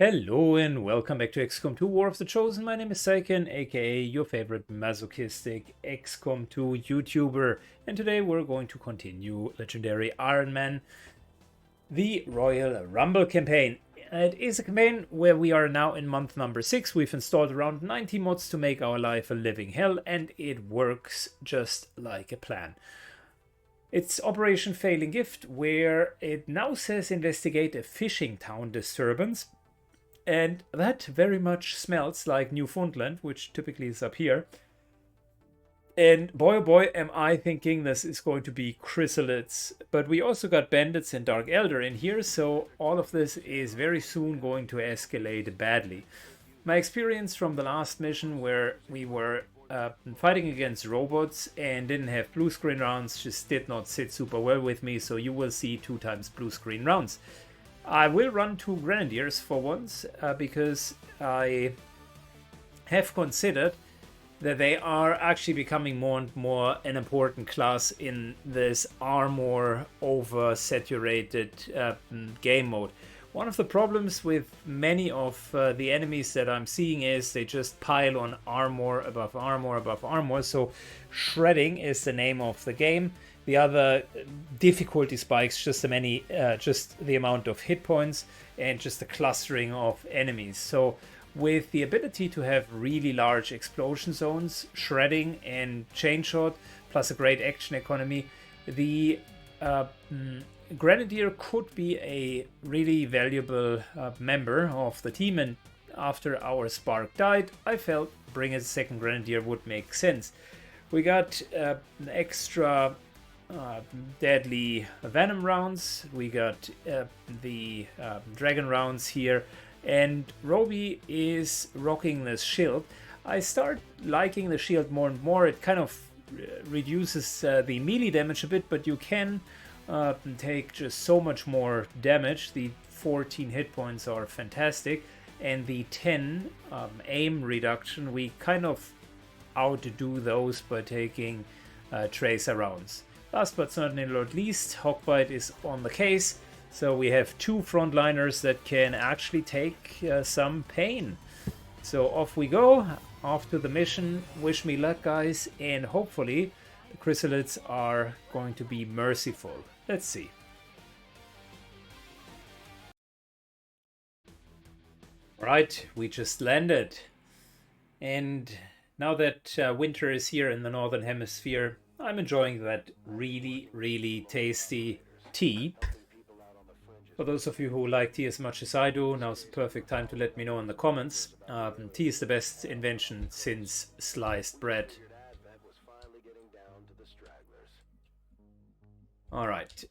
Hello and welcome back to XCOM2 War of the Chosen. My name is Syken, aka your favorite masochistic XCOM2 YouTuber. And today we're going to continue Legendary Iron Man, the Royal Rumble campaign. It is a campaign where we are now in month number 6. We've installed around 90 mods to make our life a living hell, and it works just like a plan. It's Operation Failing Gift, where it now says investigate a fishing town disturbance. And that very much smells like Newfoundland, which typically is up here. And boy oh boy, am I thinking this is going to be chrysalids. But we also got bandits and Dark Elder in here, so all of this is very soon going to escalate badly. My experience from the last mission, where we were fighting against robots and didn't have blue screen rounds, just did not sit super well with me, so you will see 2 times blue screen rounds. I will run 2 Grenadiers for once, because I have considered that they are actually becoming more and more an important class in this armor oversaturated game mode. One of the problems with many of the enemies that I'm seeing is they just pile on armor above armor above armor, so shredding is the name of the game. The other difficulty spikes just the amount of hit points and just the clustering of enemies. So with the ability to have really large explosion zones, shredding and chain shot, plus a great action economy, the Grenadier could be a really valuable member of the team. And after our Spark died, I felt bringing a second Grenadier would make sense. We got an extra deadly venom rounds, we got the dragon rounds here, and Roby is rocking this shield. I start liking the shield more and more. It kind of reduces the melee damage a bit, but you can take just so much more damage. The 14 hit points are fantastic, and the 10 aim reduction, we kind of outdo those by taking tracer rounds. Last but certainly not least, Hawkbite is on the case, so we have 2 frontliners that can actually take some pain. So off we go, off to the mission. Wish me luck, guys, and hopefully the chrysalids are going to be merciful. Let's see. Alright, we just landed. And now that winter is here in the Northern Hemisphere, I'm enjoying that really, really tasty tea. For those of you who like tea as much as I do, now's the perfect time to let me know in the comments. Tea is the best invention since sliced bread. Alright,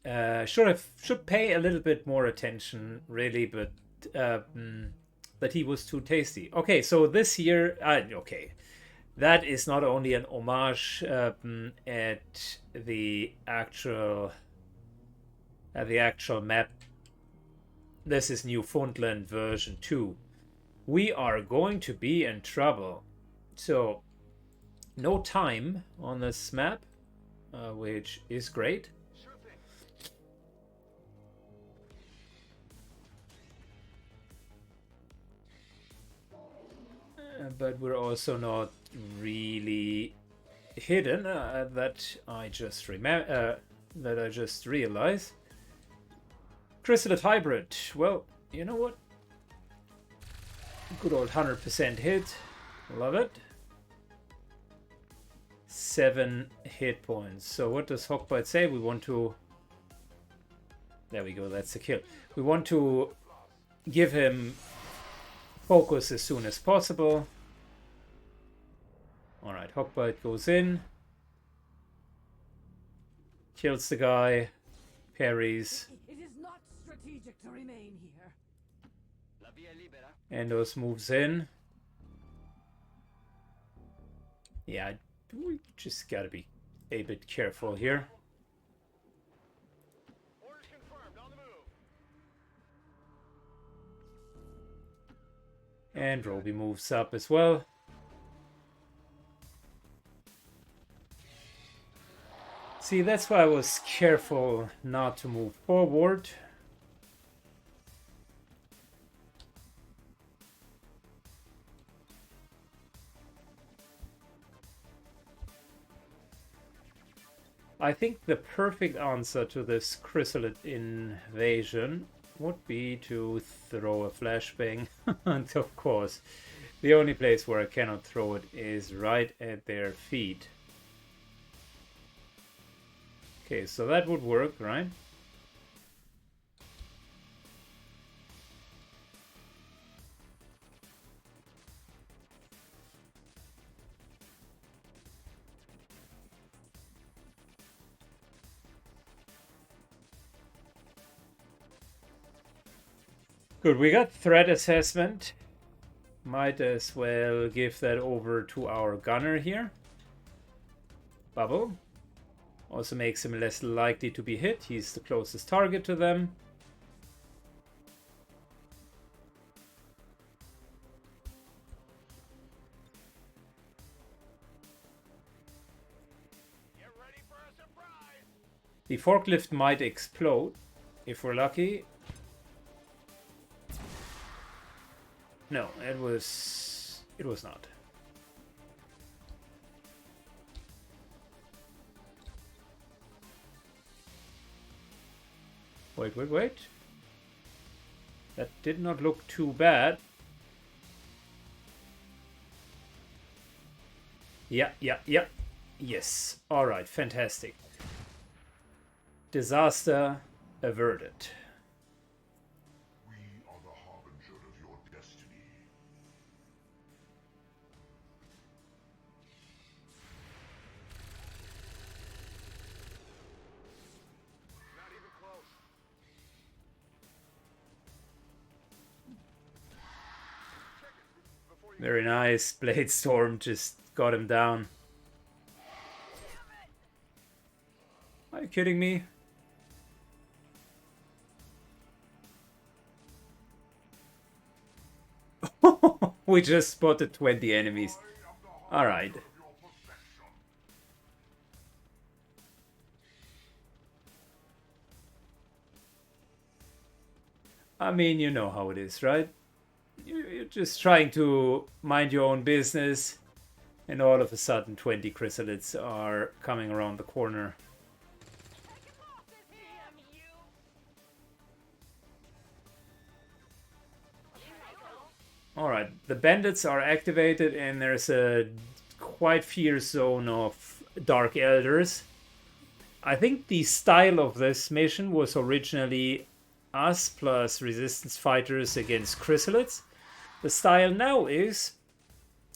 should pay a little bit more attention, really, but the tea was too tasty. Okay, so this year, okay. That is not only an homage at the actual map. This is Newfoundland version 2. We are going to be in trouble. So no time on this map, which is great. But we're also not really hidden, that I just realized. Chrysalid hybrid. Well, you know what? Good old 100% hit. Love it. 7 hit points. So what does Hawkbite say? We want to... There we go, that's the kill. We want to give him focus as soon as possible. Alright, Hawkbite goes in. Kills the guy. Parries. It is not strategic to remain here. Endos moves in. Yeah, we just gotta be a bit careful here. Orders confirmed, on the move. And Roby moves up as well. See, that's why I was careful not to move forward. I think the perfect answer to this chrysalid invasion would be to throw a flashbang. And of course, the only place where I cannot throw it is right at their feet. Okay, so that would work, right? Good, we got threat assessment. Might as well give that over to our gunner here. Bubble. Also makes him less likely to be hit. He's the closest target to them. Get ready for a surprise. The forklift might explode if we're lucky. No, it was not. Wait. That did not look too bad. Yeah. Yes. All right, fantastic. Disaster averted. We are the harbinger of your destiny. Not even close. Check it before you. Very nice. Blade Storm just got him down. Are you kidding me? We just spotted 20 enemies. Alright. I mean, you know how it is, right? You're just trying to mind your own business, and all of a sudden 20 chrysalids are coming around the corner. Alright, the bandits are activated and there's a quite fierce zone of Dark Elders. I think the style of this mission was originally us plus resistance fighters against chrysalids. The style now is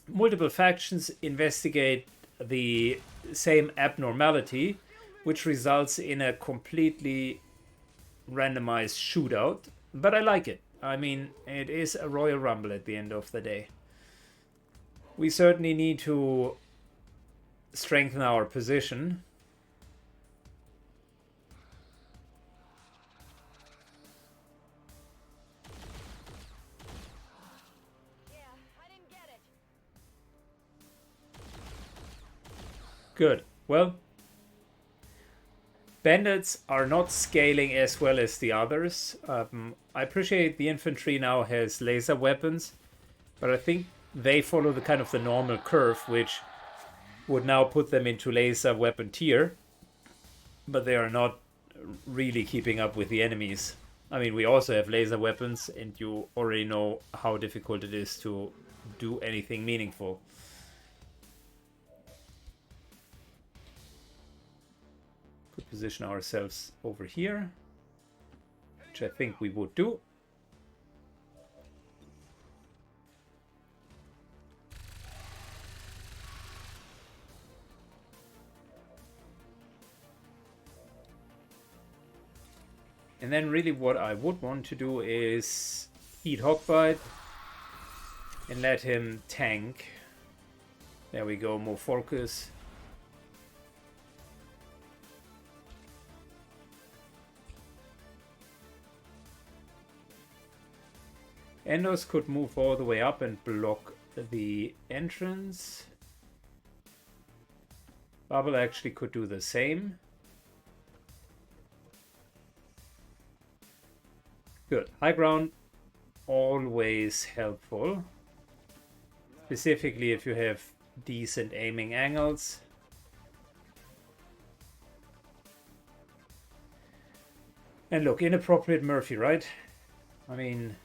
multiple factions investigate the same abnormality, which results in a completely randomized shootout. But I like it. I mean, it is a Royal Rumble at the end of the day. We certainly need to strengthen our position. Yeah, I didn't get it. Good. Well, bandits are not scaling as well as the others. I appreciate the infantry now has laser weapons, but I think they follow the kind of the normal curve, which would now put them into laser weapon tier, but they are not really keeping up with the enemies. I mean, we also have laser weapons, and you already know how difficult it is to do anything meaningful. Could position ourselves over here, which I think we would do. And then really what I would want to do is eat Hogbite and let him tank. There we go, more focus. Endos could move all the way up and block the entrance. Bubble actually could do the same. Good. High ground, always helpful. Specifically if you have decent aiming angles. And look, inappropriate Murphy, right? I mean,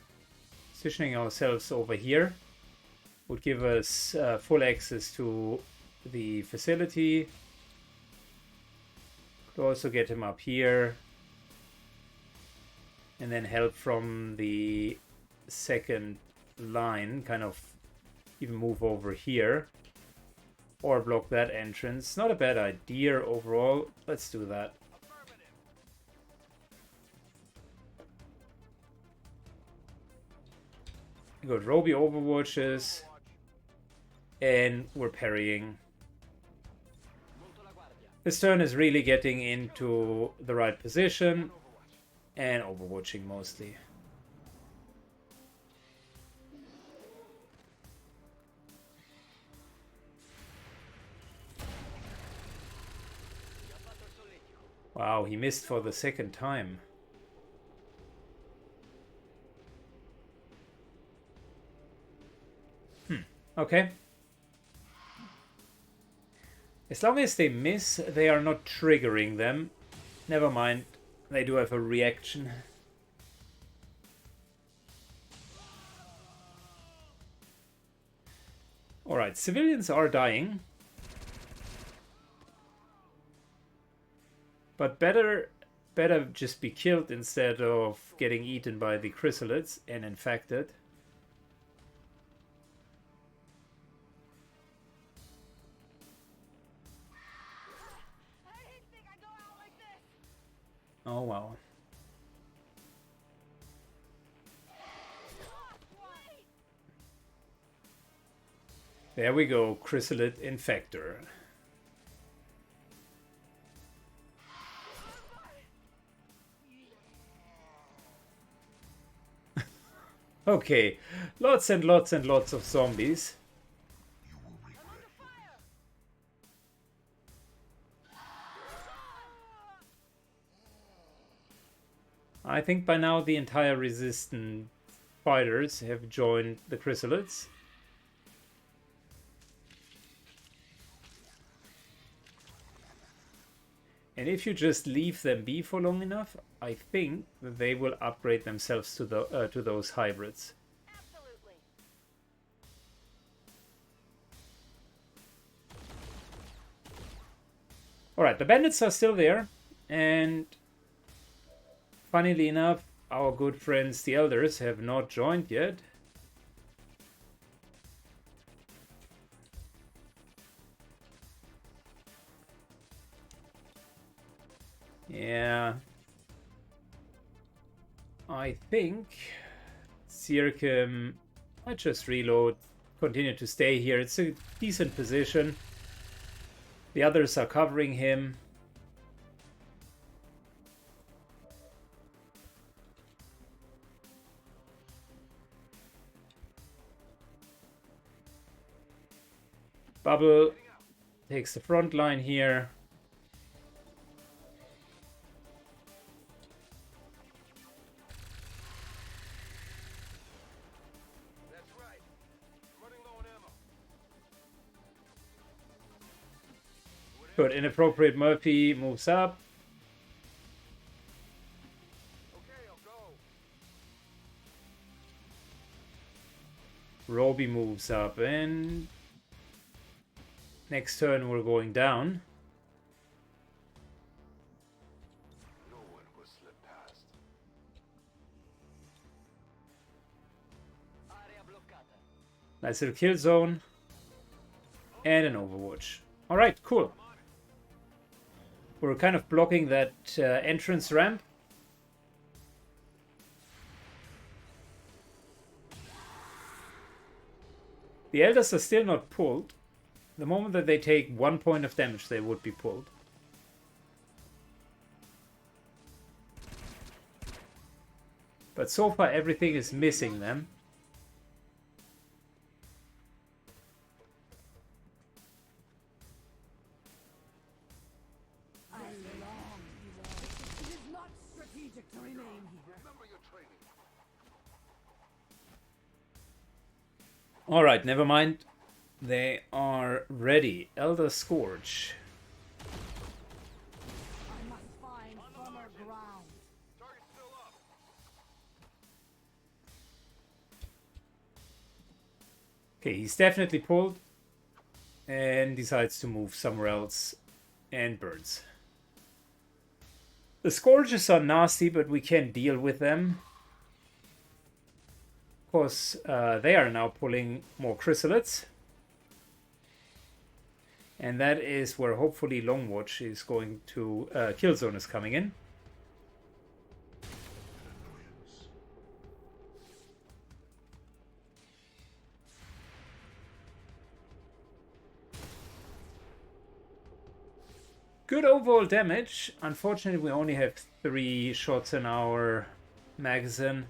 positioning ourselves over here would give us full access to the facility. Could also get him up here. And then help from the second line, kind of even move over here. Or block that entrance. Not a bad idea overall. Let's do that. Good. Roby overwatches. And we're parrying. This turn is really getting into the right position. And overwatching mostly. Wow, he missed for the second time. Okay. As long as they miss, they are not triggering them. Never mind, they do have a reaction. Alright, civilians are dying. But better just be killed instead of getting eaten by the chrysalids and infected. Oh wow. There we go, chrysalid infector. Okay, lots and lots and lots of zombies. I think by now the entire resistant fighters have joined the chrysalids. And if you just leave them be for long enough, I think that they will upgrade themselves to the to those hybrids. Absolutely. All right, the bandits are still there, and funnily enough, our good friends the elders have not joined yet. Yeah, I think Syken might just reload, continue to stay here. It's a decent position. The others are covering him. Bubble takes the front line here. That's right. Running low on ammo. Good. Inappropriate Murphy moves up. Okay, I'll go. Roby moves up, and next turn we're going down. No one will slip past. Area bloccata. Nice little kill zone. And an overwatch. Alright, cool. We're kind of blocking that entrance ramp. The elders are still not pulled. The moment that they take 1 point of damage, they would be pulled. But so far everything is missing them. I long, you all. It is not strategic to remain here. Remember your training. Alright, never mind. They are ready. Elder Scourge. I must find firmer ground. Target Okay, he's definitely pulled and decides to move somewhere else and burns. The Scourges are nasty, but we can deal with them. Of course, they are now pulling more chrysalids. And that is where hopefully Longwatch is going to... Killzone is coming in. Good overall damage. Unfortunately, we only have 3 shots in our magazine.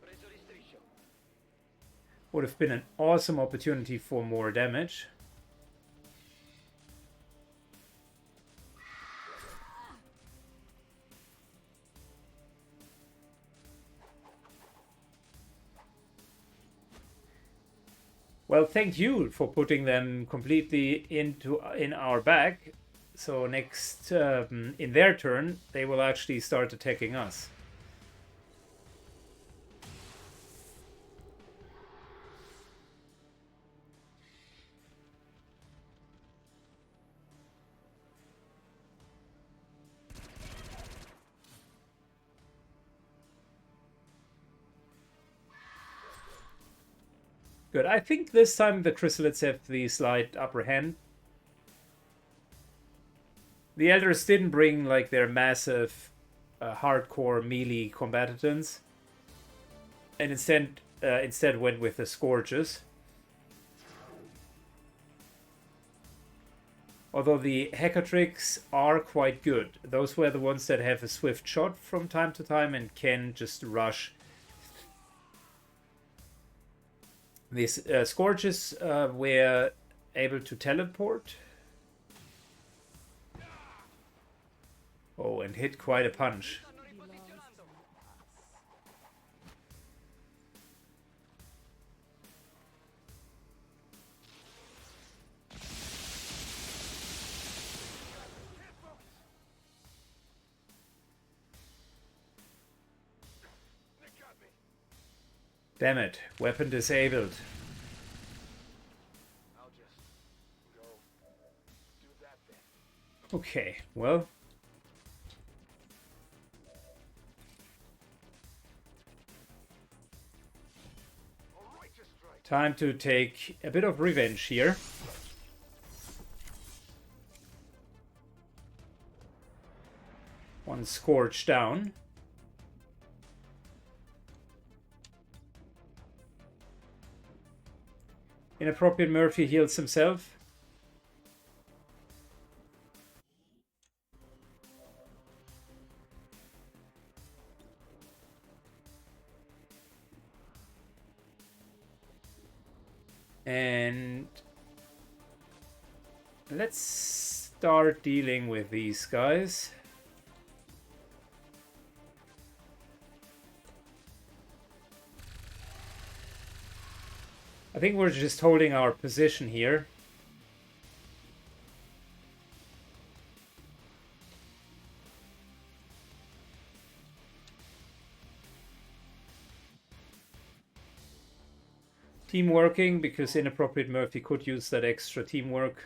Preso di striscio. Would have been an awesome opportunity for more damage. Well, thank you for putting them completely in our back. So next, in their turn, they will actually start attacking us. Good. I think this time the chrysalids have the slight upper hand. The elders didn't bring like their massive hardcore melee combatants, and instead went with the Scourges. Although the Hecatrix are quite good. Those were the ones that have a swift shot from time to time and can just rush. These Scourges were able to teleport. Oh, and hit quite a punch. Stanno riposizionando. They got me. Damn it. Weapon disabled. I'll just go do that then. Okay, well. A righteous strike. Time to take a bit of revenge here. One Scourge down. Inappropriate Murphy heals himself. And let's start dealing with these guys. I think we're just holding our position here. Team working, because Inappropriate Murphy could use that extra teamwork.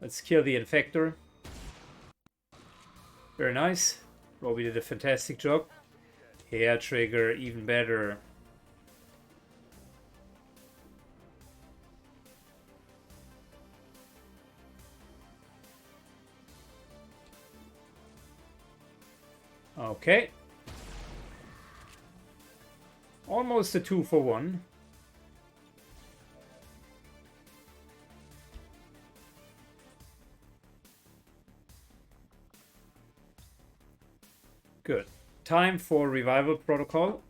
Let's kill the Infector. Very nice. Robbie did a fantastic job. Hair trigger, even better. Okay. Almost a 2-for-1. Good. Time for revival protocol.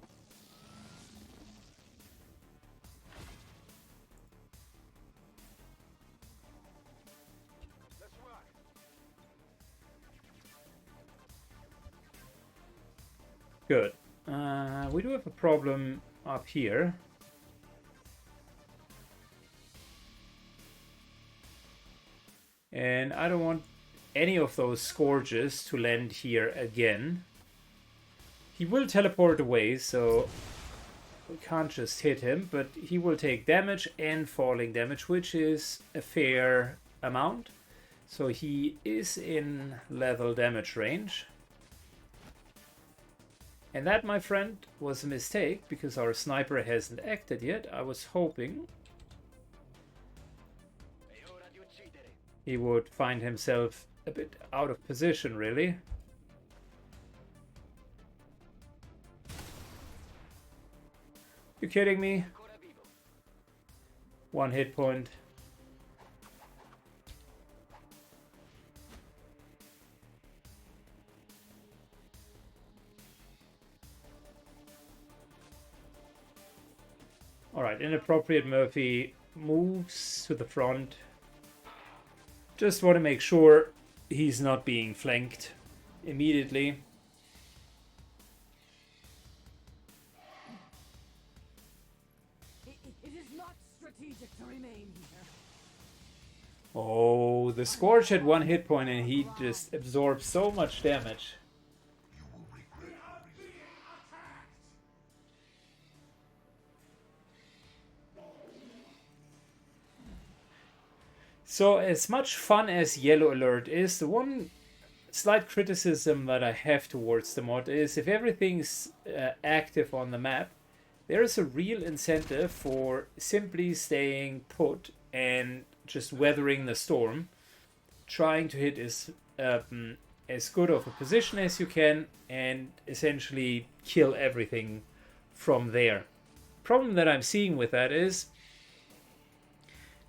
Let's rock. Good. We do have a problem up here. And I don't want any of those Scourges to land here again. He will teleport away, so we can't just hit him, but he will take damage and falling damage, which is a fair amount. So he is in lethal damage range. And that, my friend, was a mistake, because our sniper hasn't acted yet. I was hoping È ora di uccidere. he would find himself a bit out of position, really. You kidding me? Ancora vivo. 1 hit point. Alright, inappropriate Murphy moves to the front. Just want to make sure he's not being flanked immediately. It is not strategic to remain here. Oh, the Scourge had 1 hit point and he just absorbed so much damage. You will regret your reason. So as much fun as Yellow Alert is, the one slight criticism that I have towards the mod is if everything's active on the map, there is a real incentive for simply staying put and just weathering the storm, trying to hit as good of a position as you can and essentially kill everything from there. Problem that I'm seeing with that is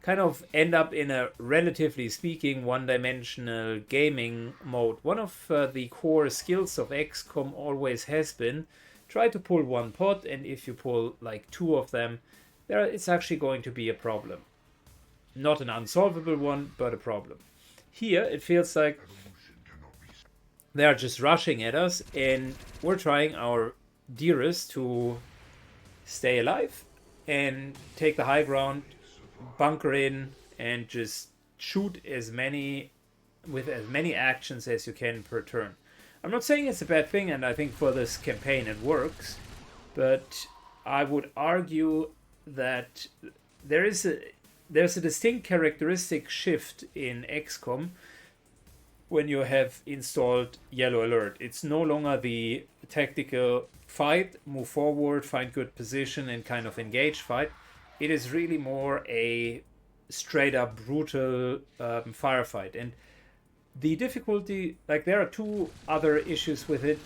kind of end up in a, relatively speaking, one-dimensional gaming mode. One of the core skills of XCOM always has been try to pull one pot, and if you pull like 2 of them, it's actually going to be a problem. Not an unsolvable one, but a problem. Here, it feels like Evolution cannot be they're just rushing at us, and we're trying our dearest to stay alive and take the high ground, bunker in, and just shoot with as many actions as you can per turn. I'm not saying it's a bad thing, and I think for this campaign it works, but I would argue that there's a distinct characteristic shift in XCOM when you have installed Yellow Alert. It's no longer the tactical fight, move forward, find good position, and kind of engage fight. It is really more a straight up brutal firefight. And the difficulty, like there are 2 other issues with it.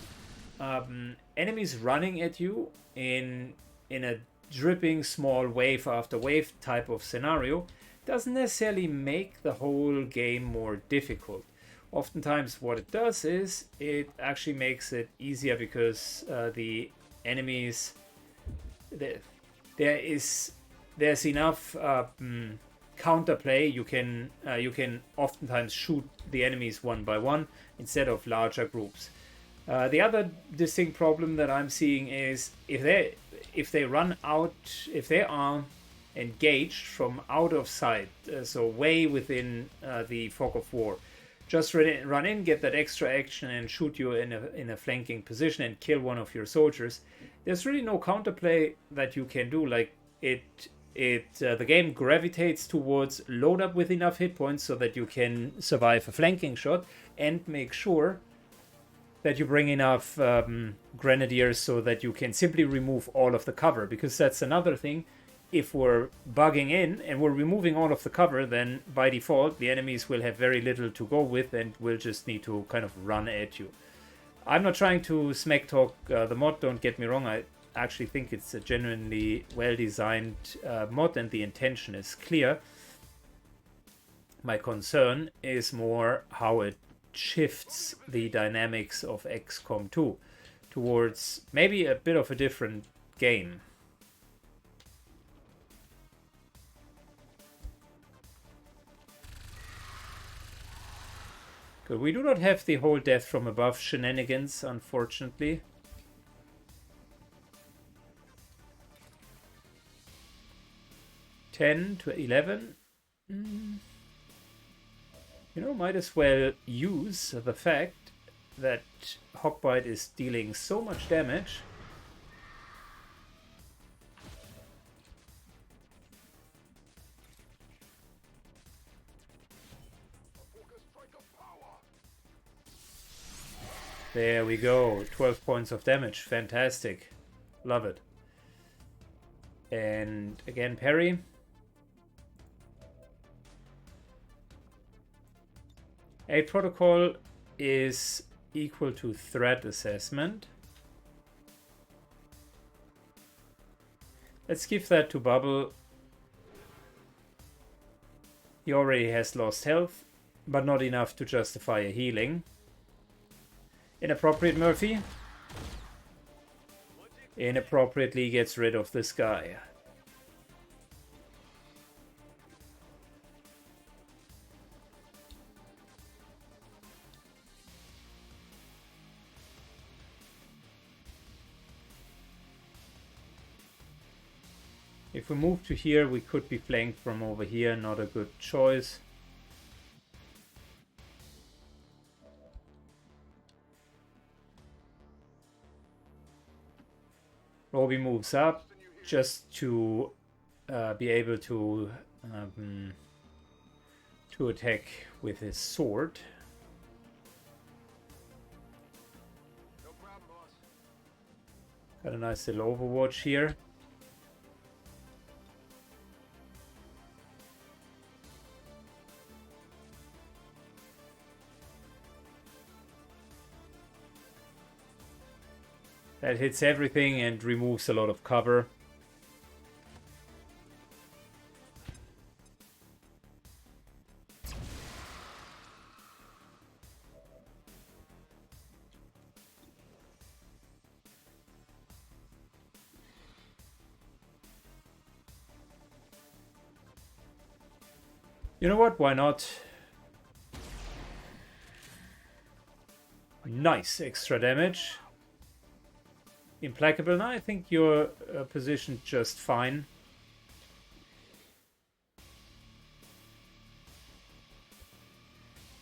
Enemies running at you in a dripping small wave after wave type of scenario doesn't necessarily make the whole game more difficult. Oftentimes what it does is it actually makes it easier because the enemies, there's enough counterplay. You can oftentimes shoot the enemies one by one instead of larger groups. The other distinct problem that I'm seeing is if they are engaged from out of sight, so way within the fog of war, just run in, get that extra action, and shoot you in a flanking position and kill one of your soldiers. There's really no counterplay that you can do. Like the game gravitates towards load up with enough hit points so that you can survive a flanking shot and make sure that you bring enough grenadiers so that you can simply remove all of the cover, because that's another thing. If we're bugging in and we're removing all of the cover, then by default the enemies will have very little to go with and will just need to kind of run at you. I'm not trying to smack talk the mod, don't get me wrong. I actually think it's a genuinely well designed mod and the intention is clear. My concern is more how it shifts the dynamics of XCOM 2 towards maybe a bit of a different game. Good. We do not have the whole death from above shenanigans, unfortunately. $10 to 11. You know, might as well use the fact that Hawkbite is dealing so much damage. There we go. 12 points of damage. Fantastic. Love it. And again, parry. Aid protocol is equal to threat assessment. Let's give that to Bubble. He already has lost health, but not enough to justify a healing. Inappropriate Murphy. Inappropriately gets rid of this guy. If we move to here, we could be flanked from over here. Not a good choice. Roby moves up just to be able to attack with his sword. No problem, boss. Got a nice little overwatch here. That hits everything and removes a lot of cover. You know what? Why not? Nice extra damage. Implacable. Now I think you're positioned just fine.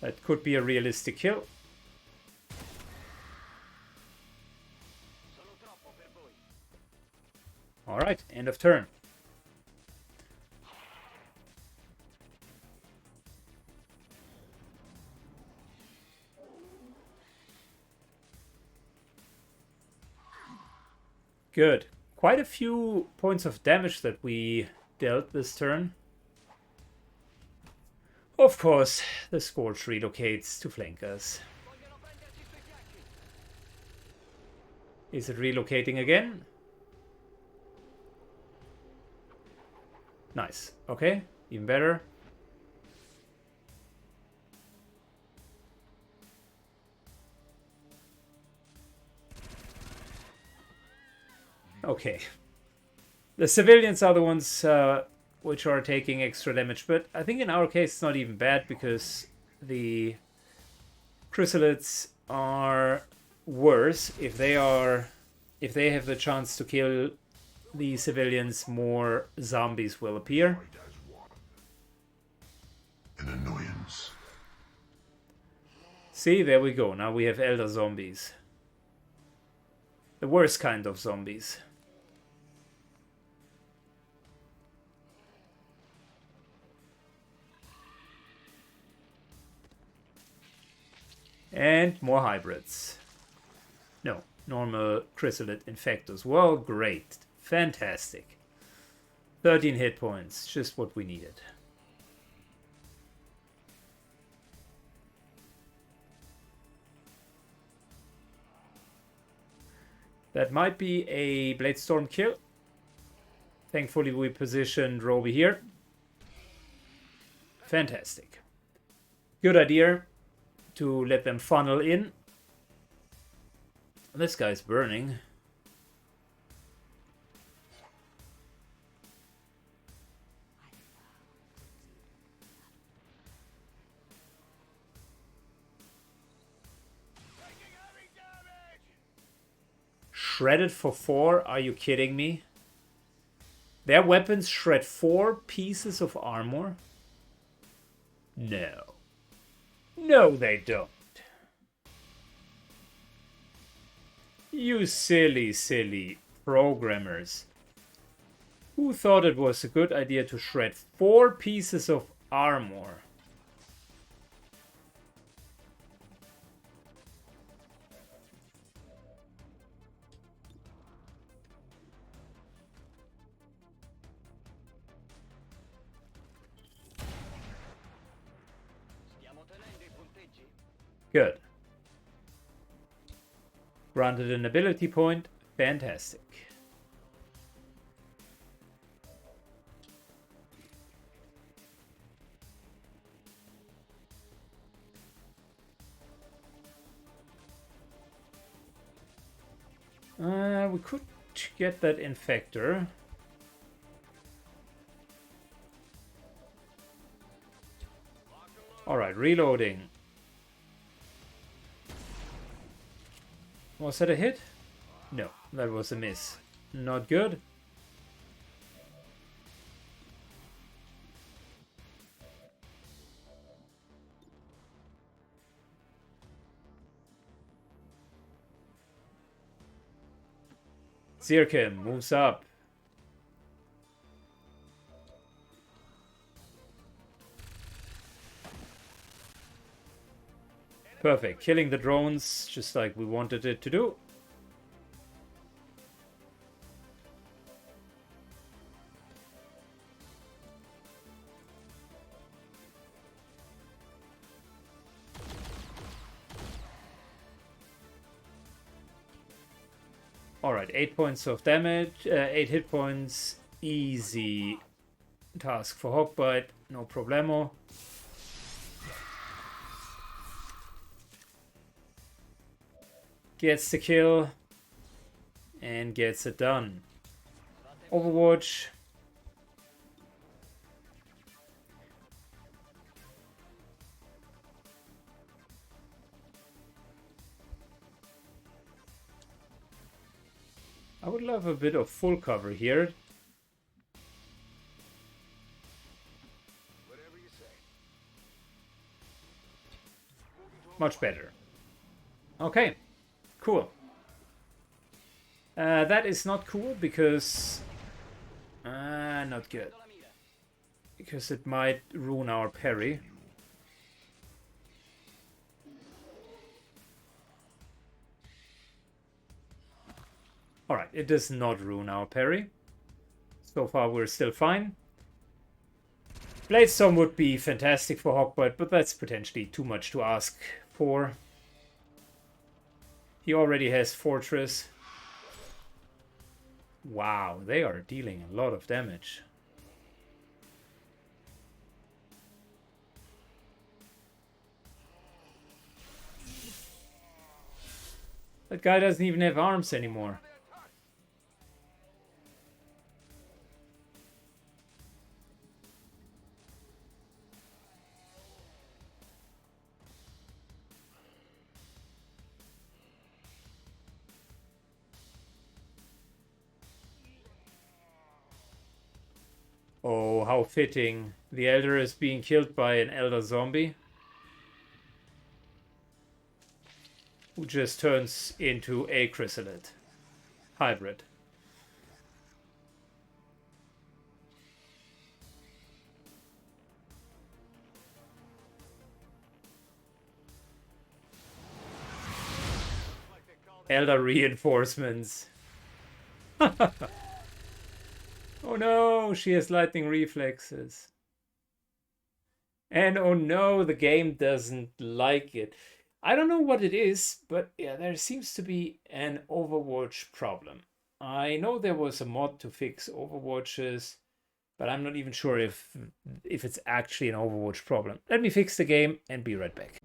That could be a realistic kill. Sono troppo per voi. Alright, end of turn. Good. Quite a few points of damage that we dealt this turn. Of course, the Scourge relocates to flank us. Vogliono prenderci sui fianchi. Is it relocating again? Nice. Okay, even better. Okay. The civilians are the ones which are taking extra damage, but I think in our case it's not even bad because the chrysalids are worse if they have the chance to kill the civilians. More zombies will appear. Fight as one. An annoyance. See, there we go. Now we have elder zombies. The worst kind of zombies. And more hybrids. No, normal chrysalid infectors. Well, great. Fantastic. 13 hit points. Just what we needed. That might be a Bladestorm kill. Thankfully, we positioned Roby here. Fantastic. Good idea to let them funnel in. This guy's burning. Taking heavy damage. Shredded for 4? Are you kidding me? Their weapons shred 4 pieces of armor? No. No, they don't. You silly, silly programmers. Who thought it was a good idea to shred 4 pieces of armor? Stiamo tenendo i punteggi? Good. Granted an ability point. Fantastic. We could get that infector. Alright, reloading. Was that a hit? No, that was a miss. Not good. Syken moves up. Perfect. Killing the drones just like we wanted it to do. Alright, 8 points of damage, 8 hit points, easy task for Hawkbite, no problemo. Gets the kill and gets it done. Overwatch. I would love a bit of full cover here. Whatever you say. Much better. Okay, cool. That is not cool because... not good. Because it might ruin our parry. Alright, it does not ruin our parry. So far we're still fine. Bladestorm would be fantastic for Hawkbite, but that's potentially too much to ask for. He already has Fortress. Wow, they are dealing a lot of damage. That guy doesn't even have arms anymore. Oh, how fitting. The Elder is being killed by an Elder Zombie. Who just turns into a Chrysalid. Hybrid. Elder reinforcements. Oh no, she has lightning reflexes. And oh no, the game doesn't like it. I don't know what it is, but yeah, there seems to be an Overwatch problem. I know there was a mod to fix Overwatches, but I'm not even sure if it's actually an Overwatch problem. Let me fix the game and be right back.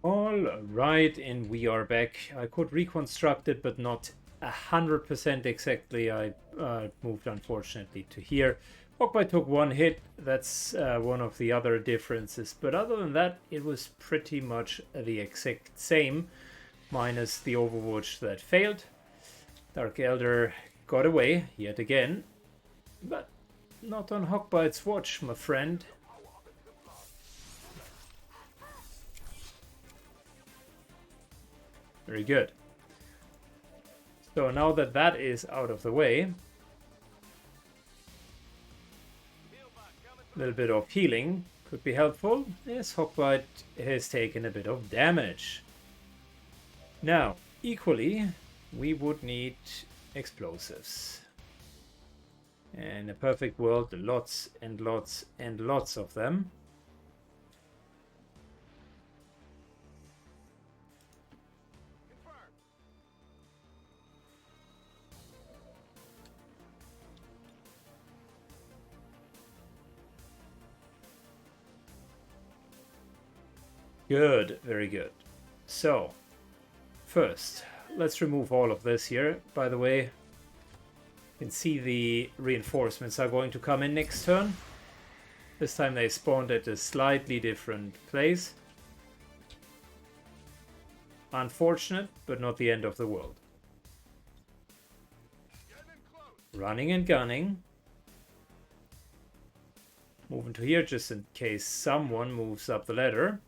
All right, and we are back. I could reconstruct it, but not 100% exactly. I moved unfortunately to here. Hawkbite took 1 hit. That's one of the other differences, but other than that it was pretty much the exact same, minus the Overwatch that failed. Dark Elder got away yet again, but not on Hawkbite's watch, my friend. Very good. So now that that is out of the way, a little bit of healing could be helpful. Yes, Hawkbite has taken a bit of damage. Now, equally, we would need explosives. In a perfect world, lots and lots and lots of them. Good, very good. So, first, let's remove all of this here. By the way, you can see the reinforcements are going to come in next turn. This time they spawned at a slightly different place. Unfortunate, but not the end of the world. Running and gunning. Moving to here just in case someone moves up the ladder.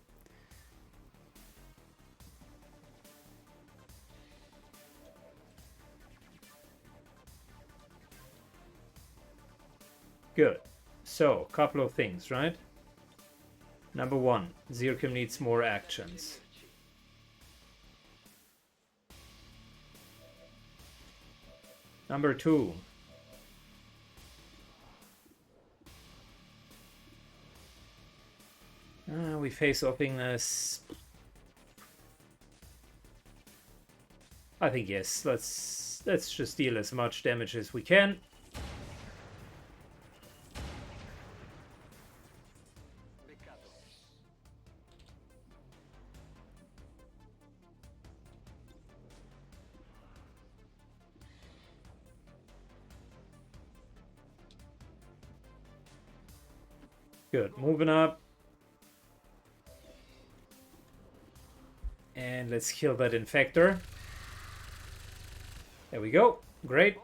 Good. So, a couple of things, right? Number one, Syken needs more actions. Number two, we face opingness. I think yes. Let's just deal as much damage as we can. Good. Moving up. And let's kill that infector. There we go. Great.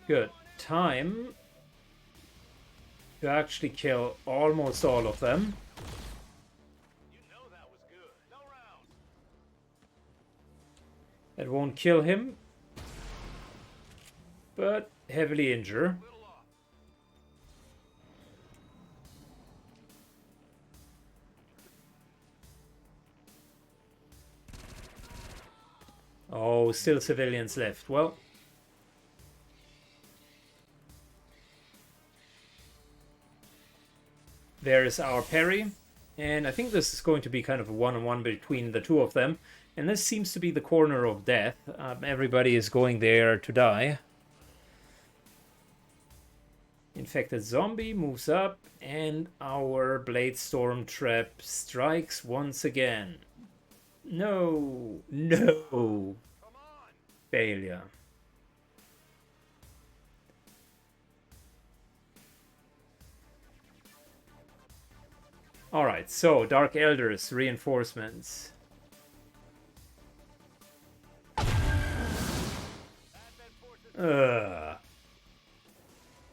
Good. Time to actually kill almost all of them. That won't kill him, but heavily injure. Oh, still civilians left. Well, there's our parry, and I think this is going to be kind of a one-on-one between the two of them, and this seems to be the corner of death. Everybody is going there to die. Infected zombie moves up, and our Blade Storm trap strikes once again. No, no, failure. Alright, so Dark Elders, reinforcements.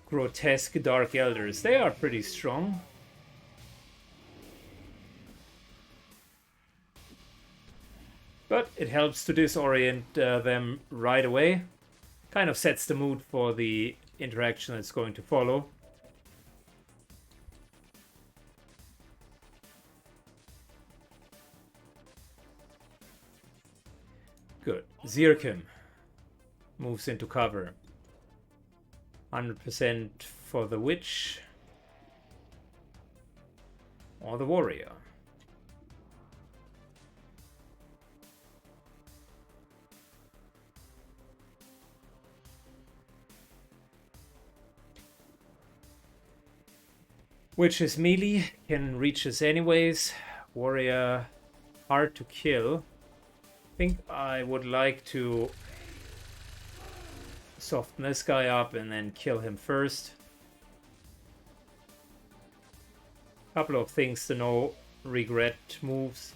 Grotesque Dark Elders, they are pretty strong. But it helps to disorient them right away. Kind of sets the mood for the interaction that's going to follow. Good. Syken moves into cover. 100% for the witch or the warrior. Witch is melee, can reach us anyways. Warrior, hard to kill. I think I would like to soften this guy up and then kill him first. Couple of things to know. Regret moves.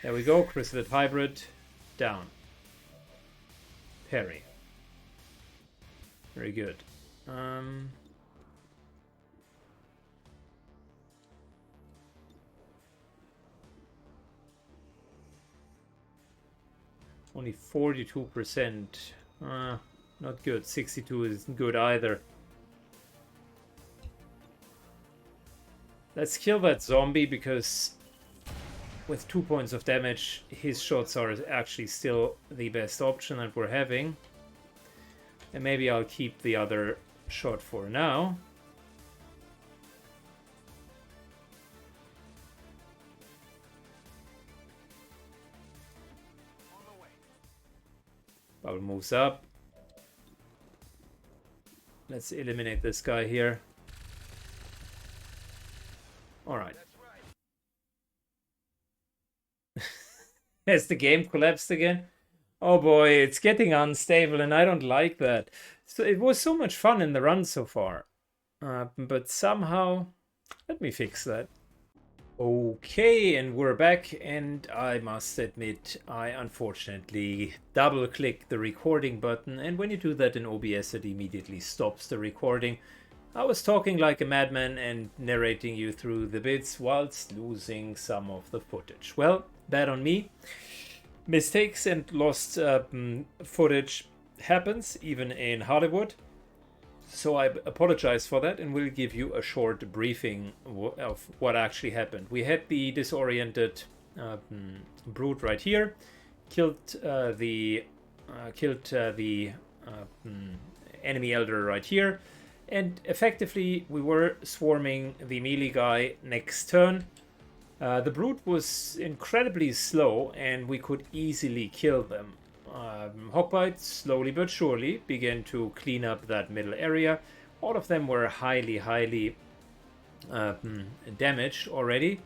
There we go. Chrysalid Hybrid. Down. Parry. Very good. Only 42%. Not good. 62 isn't good either. Let's kill that zombie because with 2 points of damage, his shots are actually still the best option that we're having. And maybe I'll keep the other shot for now. Bubble moves up. Let's eliminate this guy here. Alright. Has the game collapsed again? Oh boy, it's getting unstable and I don't like that. So it was so much fun in the run so far. But somehow... Let me fix that. Okay, and we're back, and I must admit, I unfortunately double-clicked the recording button, and when you do that in OBS, it immediately stops the recording. I was talking like a madman and narrating you through the bits whilst losing some of the footage. Well, bad on me. Mistakes and lost footage happens, even in Hollywood. So I apologize for that and will give you a short briefing of what actually happened. We had the disoriented brute right here, killed the enemy elder right here, and effectively we were swarming the melee guy next turn. The brute was incredibly slow and we could easily kill them. Hawkbite slowly but surely began to clean up that middle area. All of them were highly damaged already.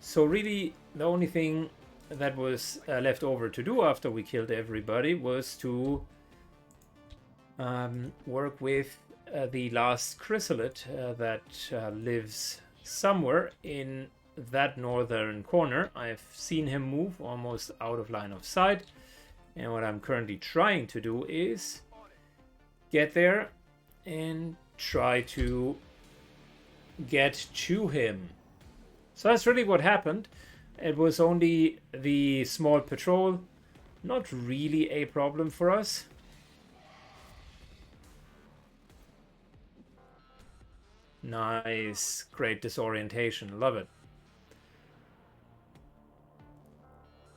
So really the only thing that was left over to do after we killed everybody was to work with the last chrysalid that lives somewhere in that northern corner. I've seen him move almost out of line of sight. And what I'm currently trying to do is get there and try to get to him. So that's really what happened. It was only the small patrol. Not really a problem for us. Nice. Great disorientation. Love it.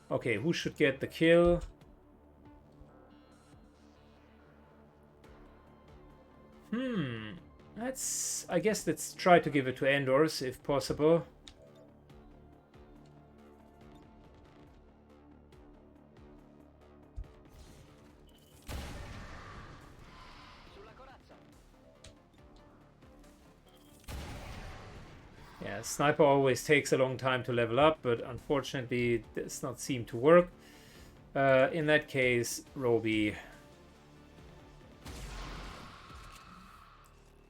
Okay, who should get the kill? I guess let's try to give it to Endors if possible. Yeah, sniper always takes a long time to level up, but unfortunately it does not seem to work. In that case, Roby.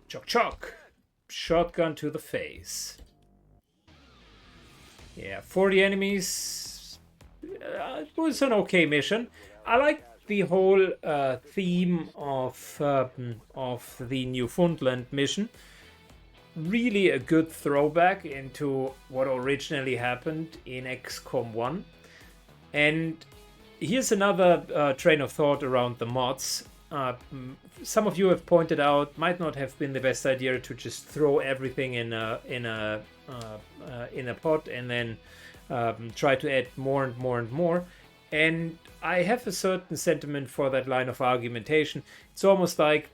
Chock chock. Shotgun to the face. Yeah, 40 enemies. It was an okay mission. I like the whole theme of the Newfoundland mission. Really a good throwback into what originally happened in XCOM 1. And here's another train of thought around the mods. Some of you have pointed out might not have been the best idea to just throw everything in a pot and then try to add more and more and more. And I have a certain sentiment for that line of argumentation. It's almost like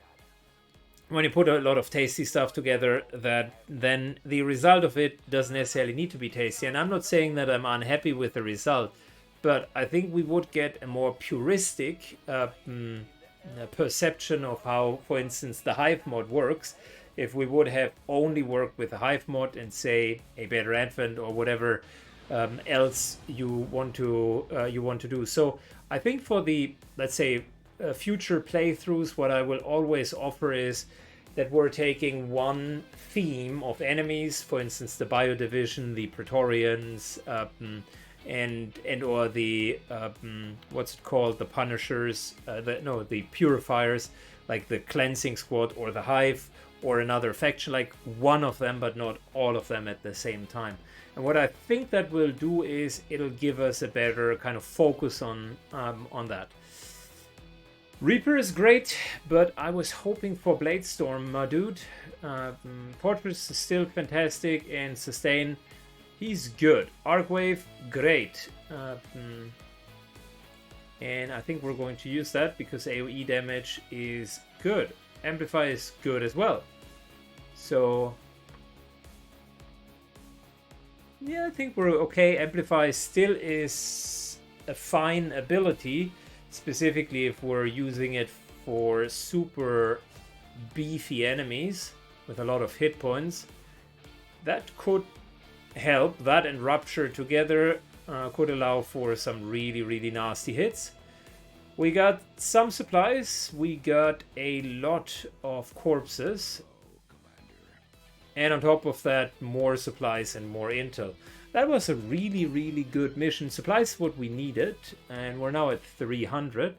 when you put a lot of tasty stuff together, that then the result of it doesn't necessarily need to be tasty. And I'm not saying that I'm unhappy with the result, but I think we would get a more puristic perception of how, for instance, the Hive mod works if we would have only worked with the Hive mod and say a better advent or whatever else you want to do. So I think for the, let's say, future playthroughs, what I will always offer is that we're taking one theme of enemies, for instance, the Bio Division, the Praetorians, and or the what's it called, the Punishers, the Purifiers, like the Cleansing Squad or the Hive, or another faction, like one of them, but not all of them at the same time. And what I think that will do is it'll give us a better kind of focus on that. Reaper is great, but I was hoping for Bladestorm, my dude. Fortress is still fantastic, and Sustain, he's good. Arcwave, great. And I think we're going to use that because AoE damage is good. Amplify is good as well. So yeah, I think we're okay. Amplify still is a fine ability, specifically if we're using it for super beefy enemies with a lot of hit points. That could help. That and Rupture together could allow for some really nasty hits. We got some supplies. We got a lot of corpses. And on top of that, more supplies and more intel. That was a really good mission. Supplies what we needed, and we're now at 300.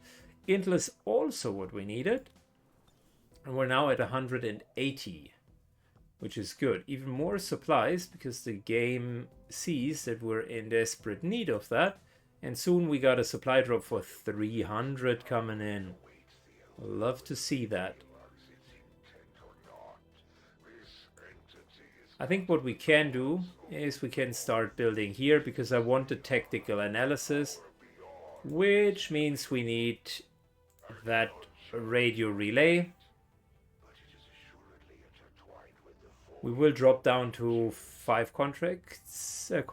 Intel is also what we needed, and we're now at 180, which is good. Even more supplies because the game sees that we're in desperate need of that, and soon we got a supply drop for 300 coming in. Love to see that. I think what we can do is we can start building here because I want a tactical analysis, which means we need that radio relay. We will drop down to 5 contacts soon.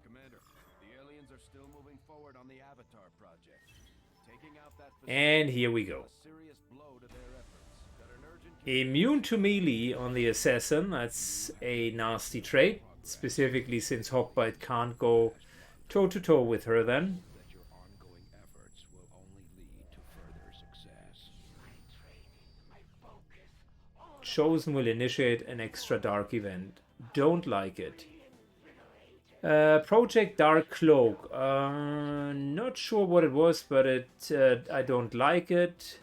Commander, the aliens are still moving forward on the Avatar project. Taking out that And here we go. Immune to melee on the assassin. That's a nasty trait, specifically since Hawkbite can't go toe to toe with her then. Chosen will initiate an extra dark event. Don't like it. Project Dark Cloak. Not sure what it was, but I don't like it.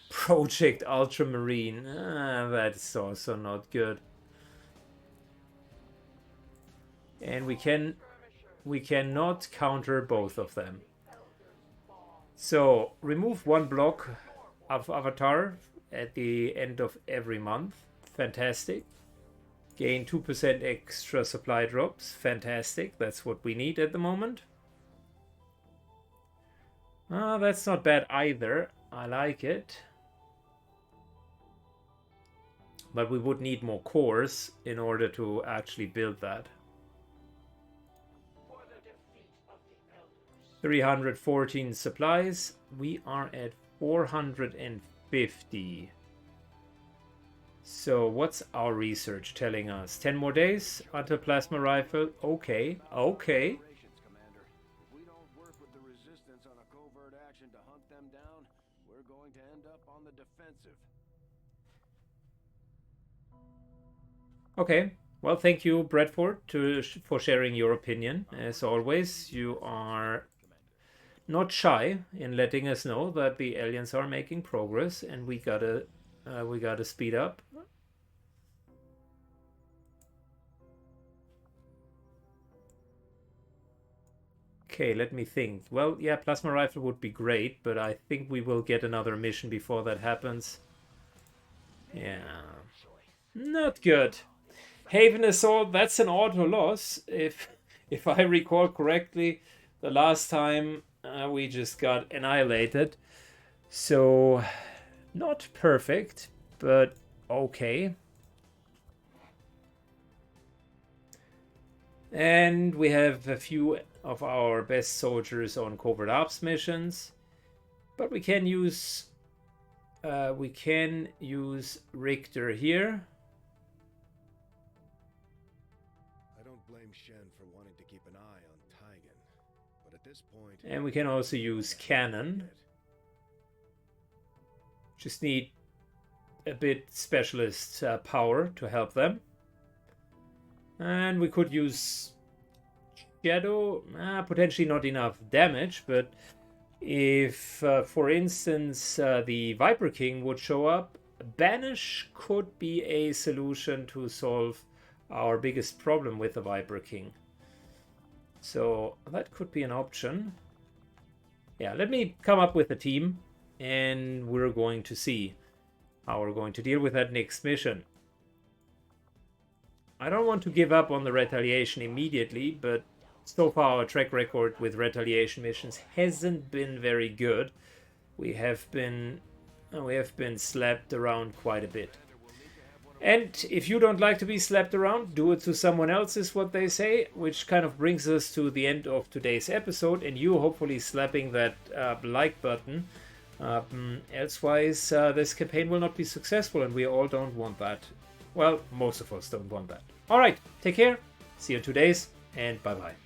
Project Ultramarine. That's also not good. And we cannot counter both of them. So remove 1 block of Avatar at the end of every month. Fantastic. Gain 2% extra supply drops. Fantastic. That's what we need at the moment. That's not bad either. I like it. But we would need more cores in order to actually build that. 314 supplies. We are at 450. So what's our research telling us? 10 more days until plasma rifle. Okay. Okay. If we don't work with the resistance on a covert action to hunt them down, we're going to end up on the defensive. Okay, well, thank you, Bradford, for sharing your opinion. As always, you are not shy in letting us know that the aliens are making progress, and we gotta speed up. Okay, let me think. Well, yeah, plasma rifle would be great, but I think we will get another mission before that happens. Yeah, not good. Haven Assault, that's an auto loss. If I recall correctly, the last time we just got annihilated. So, not perfect, but okay. And we have a few of our best soldiers on covert ops missions. But we can use Richter here. I don't blame Shen for wanting to keep an eye on Tygan, but at this point, And we can also use cannon. Just need a bit specialist power to help them. And we could use shadow. Potentially not enough damage, but if, for instance, the Viper King would show up, banish could be a solution to solve our biggest problem with the Viper King. So that could be an option. Yeah, let me come up with a team, and we're going to see how we're going to deal with that next mission. I don't want to give up on the retaliation immediately, but so far our track record with retaliation missions hasn't been very good. We have been slapped around quite a bit. And if you don't like to be slapped around, do it to someone else, is what they say, which kind of brings us to the end of today's episode, and you hopefully slapping that like button. Elsewise, this campaign will not be successful, and we all don't want that. Well, most of us don't want that. Alright, take care, see you in 2 days, and bye-bye.